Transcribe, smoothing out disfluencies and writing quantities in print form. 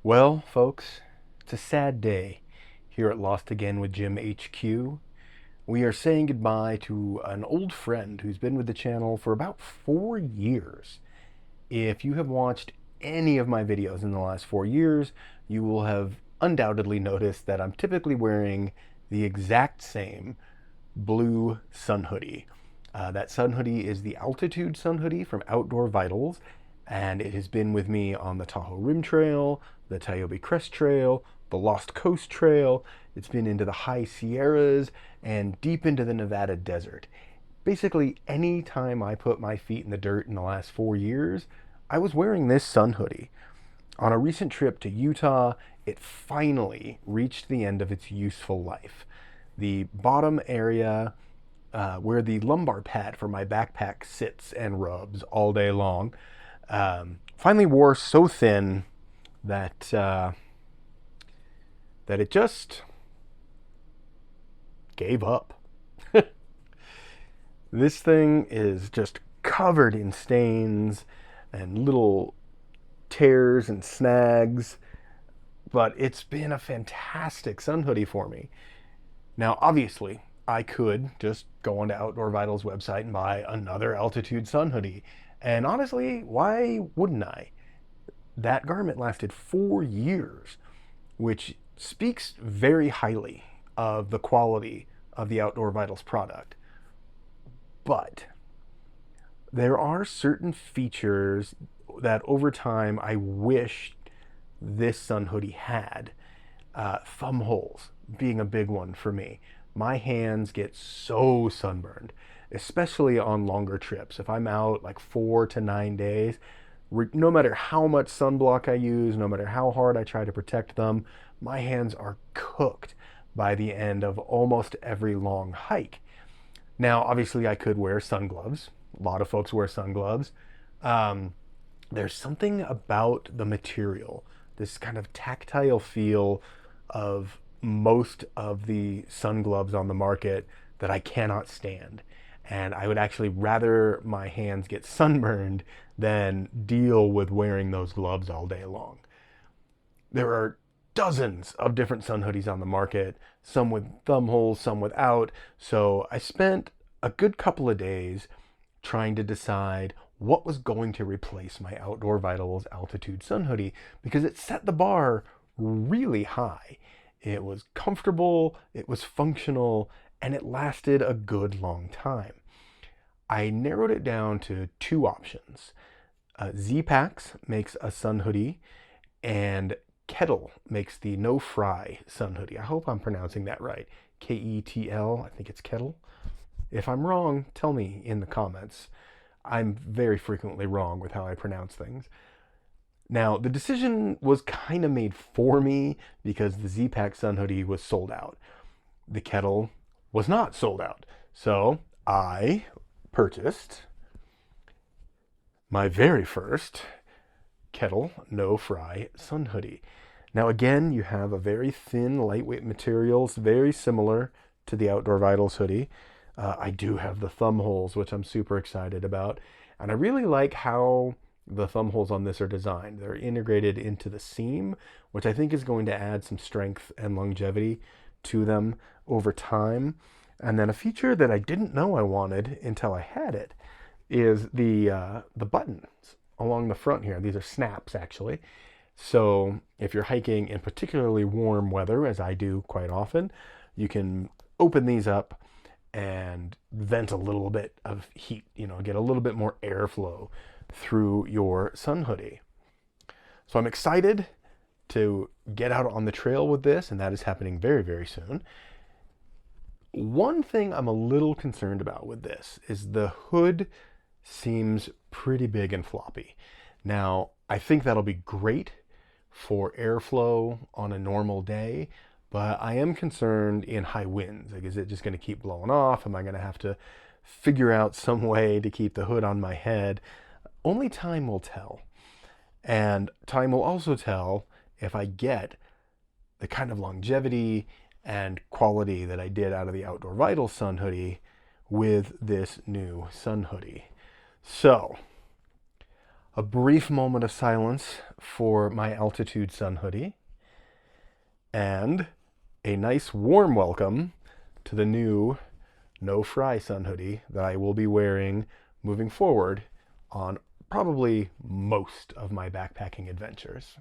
Well, folks, it's a sad day here at Lost Again with Jim HQ. We are saying goodbye to an old friend who's been with the channel for about 4 years. If you have watched any of my videos in the last 4 years, you will have undoubtedly noticed that I'm typically wearing the exact same blue sun hoodie. That sun hoodie is the Altitude sun hoodie from Outdoor Vitals, and it has been with me on the Tahoe Rim Trail, the Tiobe Crest Trail, the Lost Coast Trail. It's been into the high Sierras and deep into the Nevada desert. Basically, any time I put my feet in the dirt in the last 4 years, I was wearing this sun hoodie. On a recent trip to Utah, it finally reached the end of its useful life. The bottom area where the lumbar pad for my backpack sits and rubs all day long finally wore so thin that that it just gave up. This thing is just covered in stains and little tears and snags, but it's been a fantastic sun hoodie for me. Now, obviously, I could just go onto Outdoor Vitals website and buy another Altitude sun hoodie. And honestly, why wouldn't I? That garment lasted 4 years, which speaks very highly of the quality of the Outdoor Vitals product. But there are certain features that over time I wish this sun hoodie had. Thumb holes being a big one for me. My hands get so sunburned, especially on longer trips. If I'm out like 4 to 9 days, no matter how much sunblock I use, no matter how hard I try to protect them, my hands are cooked by the end of almost every long hike. Now, obviously, I could wear sun gloves. A lot of folks wear sun gloves. Um, there's something about the material, this kind of tactile feel of most of the sun gloves on the market that I cannot stand. And I would actually rather my hands get sunburned than deal with wearing those gloves all day long. There are dozens of different sun hoodies on the market, some with thumb holes, some without. So I spent a good couple of days trying to decide what was going to replace my Outdoor Vitals Altitude sun hoodie because it set the bar really high. It was comfortable, it was functional, and it lasted a good long time. I narrowed it down to two options. Z-Packs makes a sun hoodie, and Kettle makes the No Fry sun hoodie. I hope I'm pronouncing that right. Ketl, I think it's Kettle. If I'm wrong, tell me in the comments. I'm very frequently wrong with how I pronounce things. Now, the decision was kind of made for me because the Z-Pack sun hoodie was sold out. The Kettle was not sold out. So I purchased my very first Kettle No Fry sun hoodie. Now, again, you have a very thin, lightweight material. It's very similar to the Outdoor Vitals hoodie. I do have the thumb holes, which I'm super excited about. And I really like how the thumb holes on this are designed. They're integrated into the seam, which I think is going to add some strength and longevity to them over time. And then a feature that I didn't know I wanted until I had it is the buttons along the front here. These are snaps, actually. So if you're hiking in particularly warm weather, as I do quite often, you can open these up and vent a little bit of heat, get a little bit more airflow through your sun hoodie. So I'm excited to get out on the trail with this, and that is happening very, very soon. One thing I'm a little concerned about with this is the hood seems pretty big and floppy. Now, I think that'll be great for airflow on a normal day, but I am concerned in high winds. Like, is it just going to keep blowing off? Am I going to have to figure out some way to keep the hood on my head? Only time will tell. And time will also tell if I get the kind of longevity and quality that I did out of the Outdoor Vitals sun hoodie with this new sun hoodie. So, a brief moment of silence for my Altitude sun hoodie, and a nice warm welcome to the new No Fry sun hoodie that I will be wearing moving forward on probably most of my backpacking adventures.